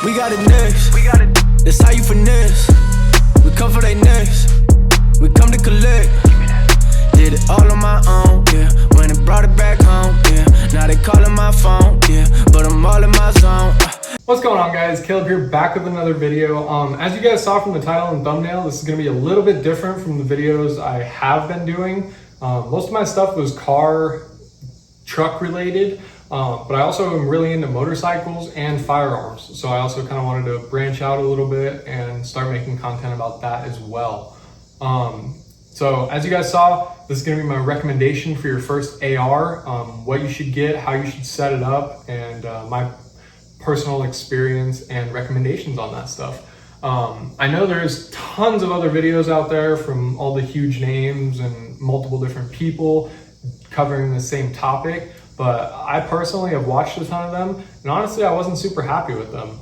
We got it next. That's how you finesse. We come for they next. We come to collect. Did it all on my own, yeah. When it brought it back home, yeah. Now they calling my phone, yeah. But I'm all in my zone. What's going on, guys? Caleb here, back with another video. As you guys saw from the title and thumbnail, this is going to be a little bit different from the videos I have been doing. Most of my stuff was car, truck related, but I also am really into motorcycles and firearms. So I also kind of wanted to branch out a little bit and start making content about that as well. So as you guys saw, this is going to be my recommendation for your first AR, what you should get, how you should set it up, and my personal experience and recommendations on that stuff. I know there's tons of other videos out there from all the huge names and multiple different people covering the same topic, but I personally have watched a ton of them, and honestly I wasn't super happy with them.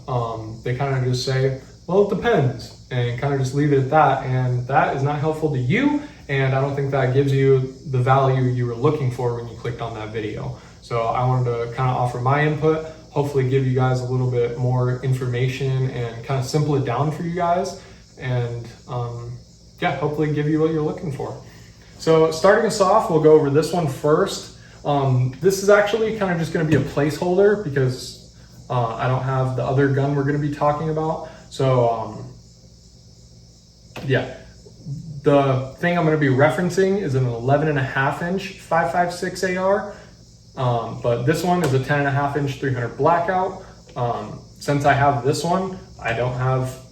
They kind of just say, well, it depends, and kind of just leave it at that, and that is not helpful to you, and I don't think that gives you the value you were looking for when you clicked on that video. So I wanted to kind of offer my input, hopefully give you guys a little bit more information and kind of simple it down for you guys, and yeah, hopefully give you what you're looking for. So starting us off, we'll go over this one first. This is actually kind of just going to be a placeholder because I don't have the other gun we're going to be talking about. So yeah, the thing I'm going to be referencing is an 11.5 inch 5.56 AR. But this one is a 10.5 inch 300 blackout. Since I have this one, I don't have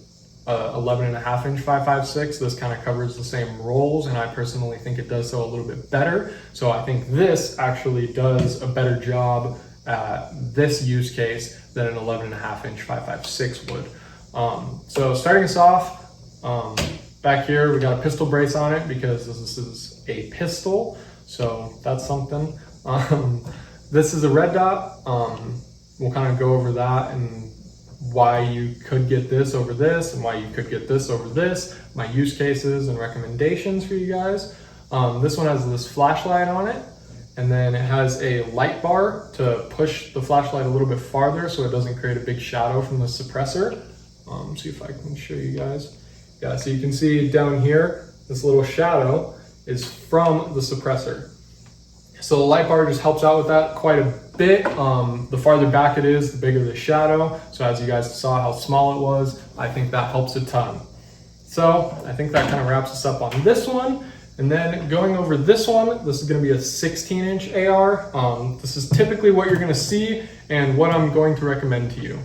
11.5 inch 5.56. This kind of covers the same roles, and I personally think it does so a little bit better. So I think this actually does a better job at this use case than an 11.5 inch 5.56 would. So starting us off, back here we got a pistol brace on it because this is a pistol, so that's something. This is a red dot. We'll kind of go over that and why you could get this over this and why you could get this over this, my use cases and recommendations for you guys. This one has this flashlight on it, and then it has a light bar to push the flashlight a little bit farther so it doesn't create a big shadow from the suppressor. See if I can show you guys. Yeah, so you can see down here, this little shadow is from the suppressor. So the light bar just helps out with that quite a bit. The farther back it is, the bigger the shadow. So as you guys saw how small it was, I think that helps a ton. So I think that kind of wraps us up on this one. And then going over this one, this is going to be a 16 inch AR. This is typically what you're going to see and what I'm going to recommend to you.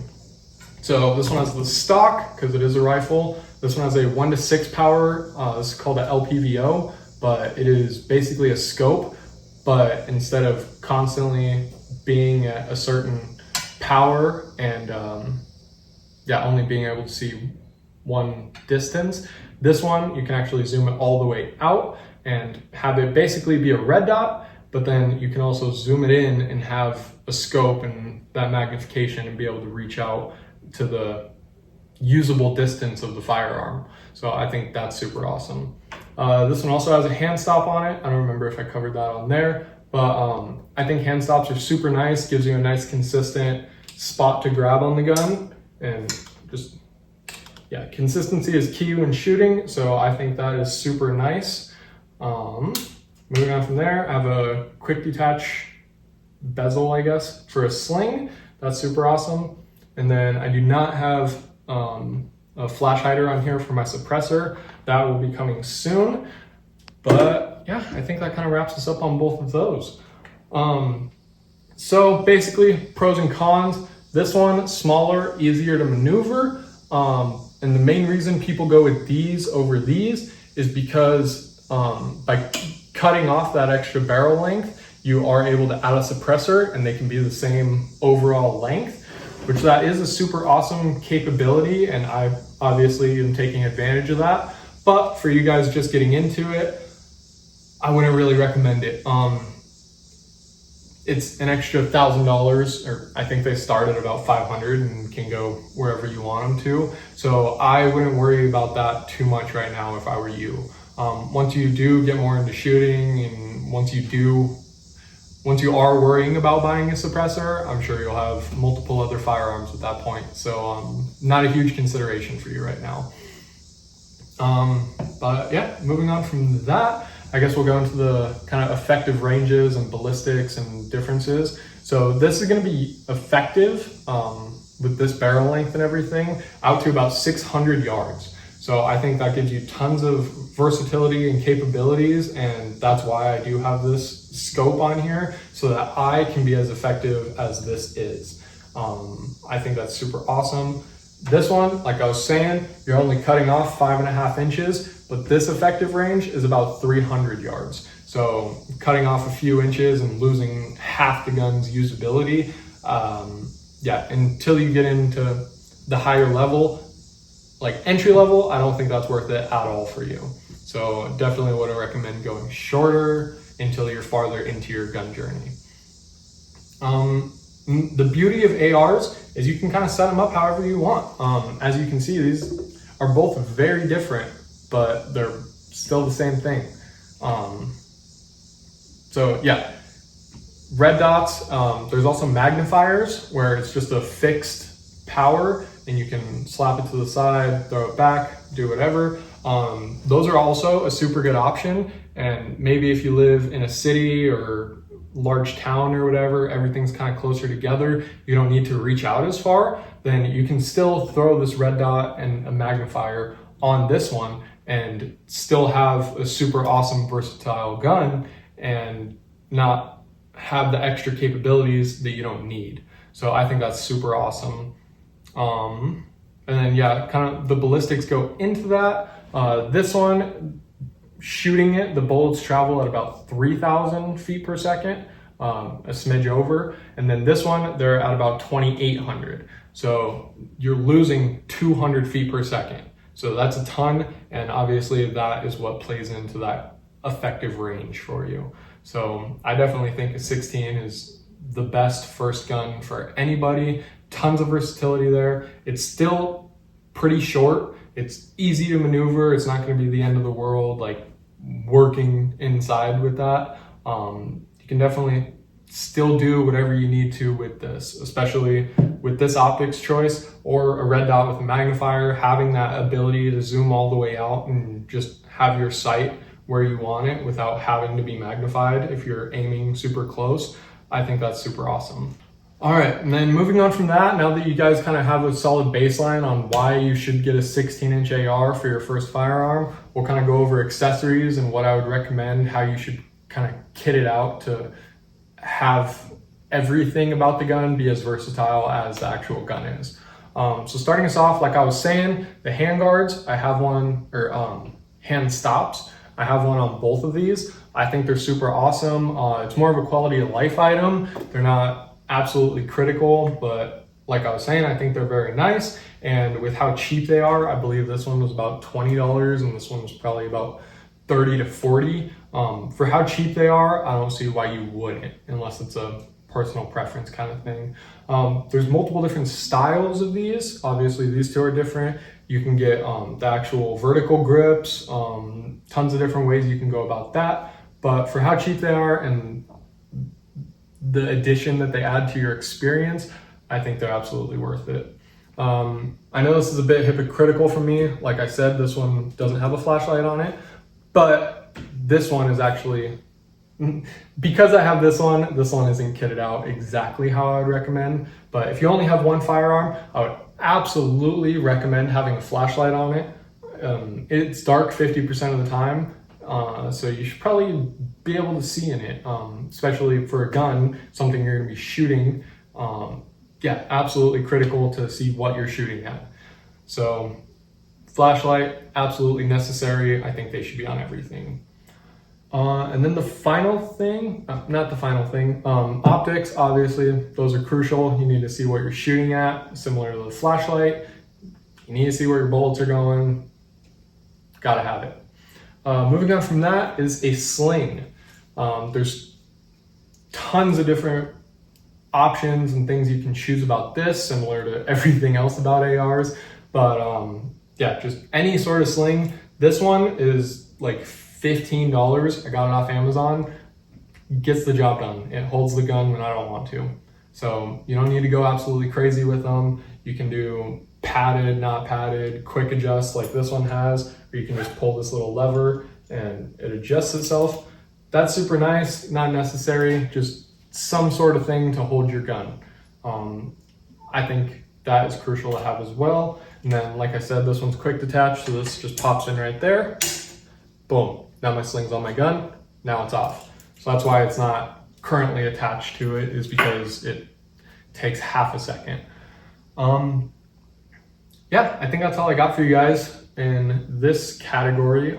So this one has the stock because it is a rifle. This one has a 1-to-6 power. This is called a LPVO, but it is basically a scope. But instead of constantly being at a certain power and yeah, only being able to see one distance, this one you can actually zoom it all the way out and have it basically be a red dot, but then you can also zoom it in and have a scope and that magnification and be able to reach out to the usable distance of the firearm. So I think that's super awesome. This one also has a hand stop on it. I don't remember if I covered that on there, but I think hand stops are super nice. Gives you a nice consistent spot to grab on the gun, and just, yeah, consistency is key when shooting. So I think that is super nice. Moving on from there, I have a quick detach bezel, I guess, for a sling. That's super awesome. And then I do not have a flash hider on here for my suppressor. That will be coming soon. But yeah, I think that kind of wraps us up on both of those. So basically, pros and cons. This one, smaller, easier to maneuver. And the main reason people go with these over these is because by cutting off that extra barrel length, you are able to add a suppressor and they can be the same overall length, which that is a super awesome capability, and I obviously am taking advantage of that. But for you guys just getting into it, I wouldn't really recommend it. It's an extra $1,000, or I think they start at about 500 and can go wherever you want them to. So I wouldn't worry about that too much right now if I were you. Once you do get more into shooting, and once you do once you are worrying about buying a suppressor, I'm sure you'll have multiple other firearms at that point. So not a huge consideration for you right now. But yeah, moving on from that, I guess we'll go into the kind of effective ranges and ballistics and differences. So this is going to be effective with this barrel length and everything out to about 600 yards. So I think that gives you tons of versatility and capabilities, and that's why I do have this scope on here so that I can be as effective as this is. I think that's super awesome. This one, like I was saying, you're only cutting off 5.5 inches, but this effective range is about 300 yards. So cutting off a few inches and losing half the gun's usability. Yeah, until you get into the higher level, like entry level, I don't think that's worth it at all for you. So definitely would recommend going shorter until you're farther into your gun journey. The beauty of ARs is you can kind of set them up however you want. As you can see, these are both very different, but they're still the same thing. So yeah, red dots. There's also magnifiers where it's just a fixed power and you can slap it to the side, throw it back, do whatever. Those are also a super good option. And maybe if you live in a city or large town or whatever, everything's kind of closer together, you don't need to reach out as far, then you can still throw this red dot and a magnifier on this one and still have a super awesome versatile gun and not have the extra capabilities that you don't need. So I think that's super awesome. And then yeah, kind of the ballistics go into that. This one, shooting it, the bullets travel at about 3,000 feet per second, a smidge over. And then this one, they're at about 2,800. So you're losing 200 feet per second. So that's a ton. And obviously that is what plays into that effective range for you. So I definitely think a 16 is the best first gun for anybody. Tons of versatility there. It's still pretty short. It's easy to maneuver. It's not going to be the end of the world, like working inside with that. You can definitely still do whatever you need to with this, especially with this optics choice or a red dot with a magnifier, having that ability to zoom all the way out and just have your sight where you want it without having to be magnified if you're aiming super close. I think that's super awesome. All right, and then moving on from that, now that you guys kind of have a solid baseline on why you should get a 16-inch AR for your first firearm, we'll kind of go over accessories and what I would recommend, how you should kind of kit it out to have everything about the gun be as versatile as the actual gun is. So starting us off, like I was saying, the hand guards, I have one, or hand stops, I have one on both of these. I think they're super awesome. It's more of a quality of life item. They're not absolutely critical, but like I was saying, I think they're very nice. And with how cheap they are, I believe this one was about $20 and this one was probably about 30 to 40. For how cheap they are, I don't see why you wouldn't, unless it's a personal preference kind of thing. There's multiple different styles of these. Obviously these two are different. You can get the actual vertical grips, tons of different ways you can go about that. But for how cheap they are and the addition that they add to your experience, I think they're absolutely worth it. I know this is a bit hypocritical for me. Like I said, this one doesn't have a flashlight on it, but this one is actually, because I have this one isn't kitted out exactly how I would recommend. But if you only have one firearm, I would absolutely recommend having a flashlight on it. It's dark 50% of the time. So you should probably be able to see in it, especially for a gun, something you're going to be shooting. Yeah, absolutely critical to see what you're shooting at. So flashlight, absolutely necessary. I think they should be on everything. And then the final thing, not the final thing, optics, obviously, those are crucial. You need to see what you're shooting at, similar to the flashlight. You need to see where your bullets are going. Gotta have it. Moving on from that is a sling. There's tons of different options and things you can choose about this, similar to everything else about ARs. But yeah, just any sort of sling. This one is like $15. I got it off Amazon. gets the job done. It holds the gun when I don't want to. So you don't need to go absolutely crazy with them. You can do padded, not padded, quick adjust like this one has, or you can just pull this little lever and it adjusts itself. That's super nice, not necessary, just some sort of thing to hold your gun. I think that is crucial to have as well. And then, like I said, this one's quick detach, so this just pops in right there. Boom, now my sling's on my gun, now it's off. So that's why it's not currently attached to it, is because it takes half a second. Yeah, I think that's all I got for you guys in this category.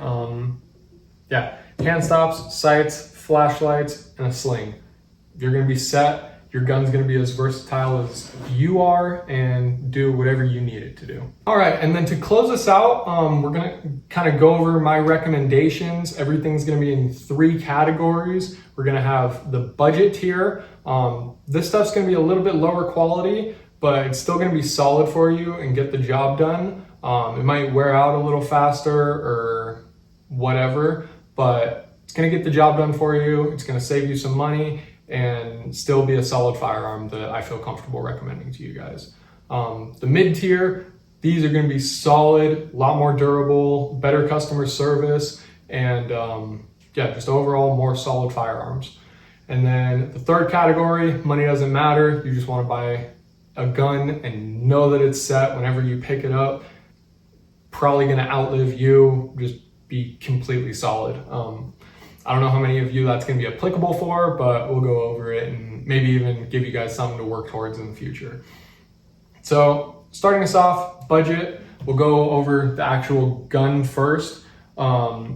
Yeah, hand stops, sights, flashlights, and a sling. You're gonna be set. Your gun's gonna be as versatile as you are and do whatever you need it to do. All right, and then to close this out, we're gonna kind of go over my recommendations. Everything's gonna be in 3 categories. We're gonna have the budget tier. This stuff's gonna be a little bit lower quality, but it's still gonna be solid for you and get the job done. It might wear out a little faster or whatever, but it's gonna get the job done for you. It's gonna save you some money and still be a solid firearm that I feel comfortable recommending to you guys. The mid tier, these are gonna be solid, a lot more durable, better customer service, and yeah, just overall more solid firearms. And then the third category, money doesn't matter. You just wanna buy a gun and know that it's set whenever you pick it up. Probably gonna outlive you, just be completely solid. I don't know how many of you that's gonna be applicable for, but we'll go over it and maybe even give you guys something to work towards in the future. So starting us off, budget, we'll go over the actual gun first.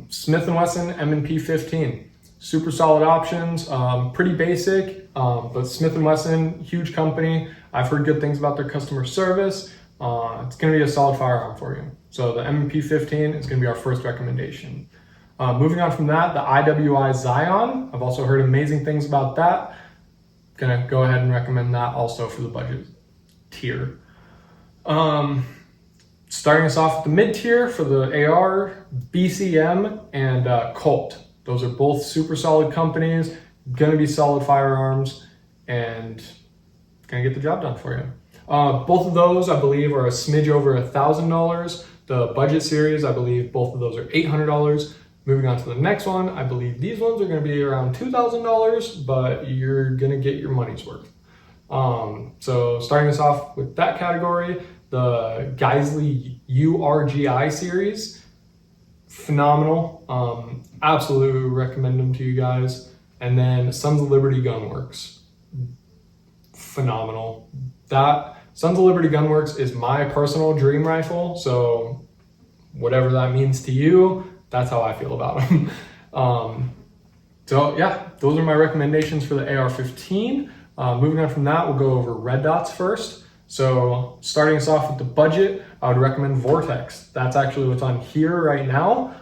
Smith & Wesson M&P 15, super solid options, pretty basic, but Smith & Wesson, huge company. I've heard good things about their customer service. It's gonna be a solid firearm for you. So the M&P 15 is gonna be our first recommendation. Moving on from that, the IWI Zion. I've also heard amazing things about that. Gonna go ahead and recommend that also for the budget tier. Starting us off with the mid tier for the AR, BCM, and Colt. Those are both super solid companies, gonna be solid firearms, and gonna get the job done for you. Both of those, I believe, are a smidge over $1,000. The budget series, I believe both of those are $800. Moving on to the next one, I believe these ones are gonna be around $2,000, but you're gonna get your money's worth. So starting us off with that category, the Geisley URGI series, phenomenal. Absolutely recommend them to you guys. And then Sons of Liberty Gunworks, phenomenal. That Sons of Liberty Gunworks is my personal dream rifle, so whatever that means to you, that's how I feel about them. So yeah, those are my recommendations for the AR-15. Moving on from that, we'll go over red dots first. So starting us off with the budget, I would recommend Vortex. That's actually what's on here right now.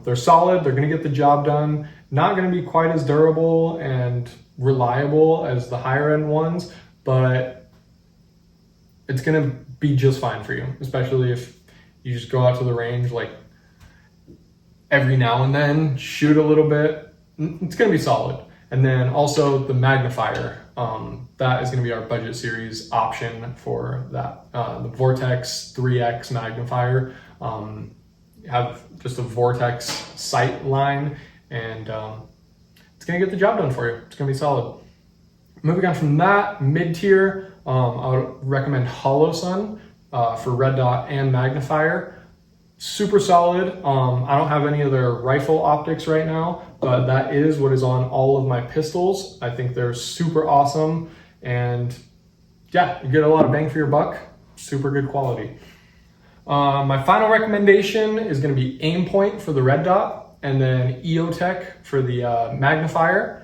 They're solid, they're gonna get the job done. Not gonna be quite as durable and reliable as the higher end ones, but it's gonna be just fine for you, especially if you just go out to the range like every now and then, shoot a little bit, it's gonna be solid. And then also the magnifier, that is gonna be our budget series option for that. The Vortex 3X magnifier, have just a Vortex sight line, and it's gonna get the job done for you. It's gonna be solid. Moving on from that, mid-tier, I would recommend HoloSun for red dot and magnifier. Super solid. I don't have any of their rifle optics right now, but that is what is on all of my pistols. I think they're super awesome, and yeah, you get a lot of bang for your buck. Super good quality. My final recommendation is going to be Aimpoint for the red dot, and then EOTech for the magnifier.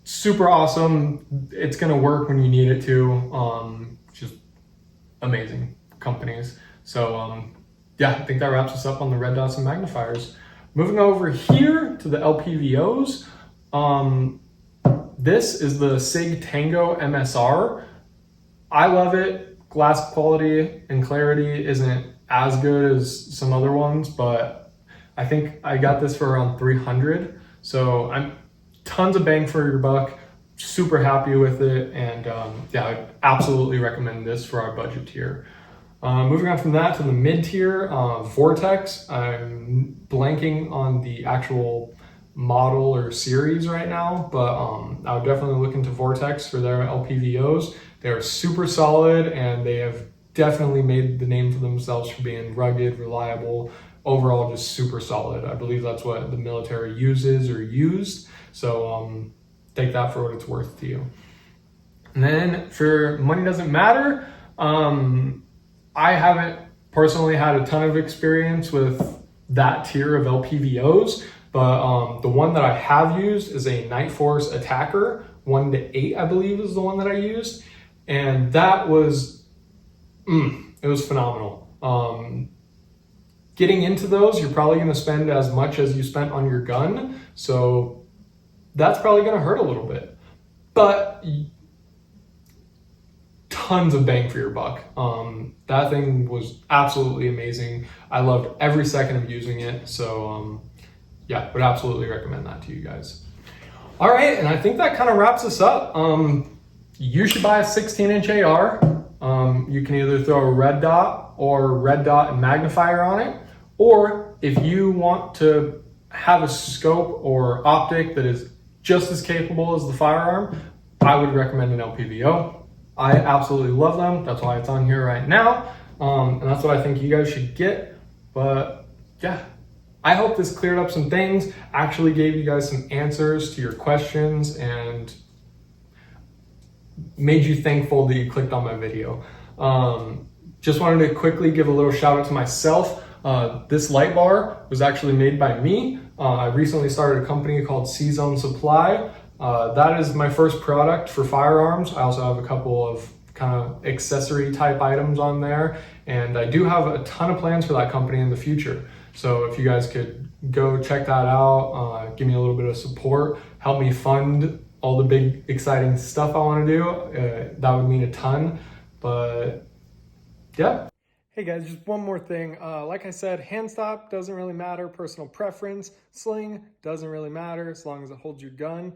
Super awesome. It's going to work when you need it to. Just amazing companies. So yeah, I think that wraps us up on the red dots and magnifiers. Moving over here to the LPVOs. This is the SIG Tango MSR. I love it. Glass quality and clarity isn't as good as some other ones, but I think I got this for around 300. So I'm tons of bang for your buck. Super happy with it, and yeah, I absolutely recommend this for our budget tier. Moving on from that to the mid tier, Vortex. I'm blanking on the actual model or series right now, but I would definitely look into Vortex for their LPVOs. They are super solid, and they have definitely made the name for themselves for being rugged, reliable, overall just super solid. I believe that's what the military uses or used. So take that for what it's worth to you. And then for money doesn't matter, I haven't personally had a ton of experience with that tier of LPVOs, but the one that I have used is a Night Force Attacker 1-8, I believe is the one that I used, and that was it was phenomenal. Getting into those, you're probably going to spend as much as you spent on your gun, so that's probably going to hurt a little bit, but tons of bang for your buck. That thing was absolutely amazing. I loved every second of using it, so yeah, would absolutely recommend that to you guys. All right, and I think that kind of wraps us up. You should buy a 16-inch AR. You can either throw a red dot or red dot and magnifier on it, or if you want to have a scope or optic that is just as capable as the Firearm, I would recommend an LPVO. I absolutely love them. That's why it's on here right now. And that's what I think you guys should get. But yeah, I hope this cleared up some things, actually gave you guys some answers to your questions, and made you thankful that you clicked on my video. Just wanted to quickly give a little shout out to myself. This light bar was actually made by me. I recently started a company called C-Zone Supply. That is my first product for firearms. I also have a couple of kind of accessory type items on there, and I do have a ton of plans for that company in the future. So if you guys could go check that out, give me a little bit of support, help me fund all the big exciting stuff I want to do, that would mean a ton. But yeah. Hey guys, just one more thing. Like I said, hand stop doesn't really matter, personal preference. Sling doesn't really matter as long as it holds your gun.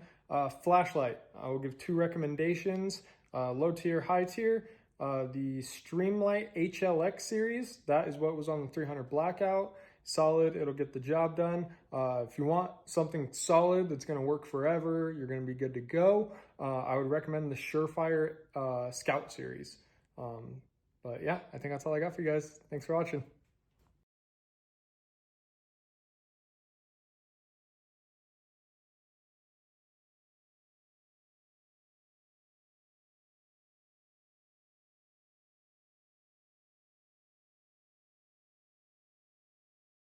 Flashlight, I will give 2 recommendations, low tier, high tier. The Streamlight HLX series, that is what was on the 300 Blackout. Solid, it'll get the job done. If you want something solid that's gonna work forever, you're gonna be good to go, I would recommend the Surefire Scout series. But yeah, I think that's all I got for you guys. Thanks for watching.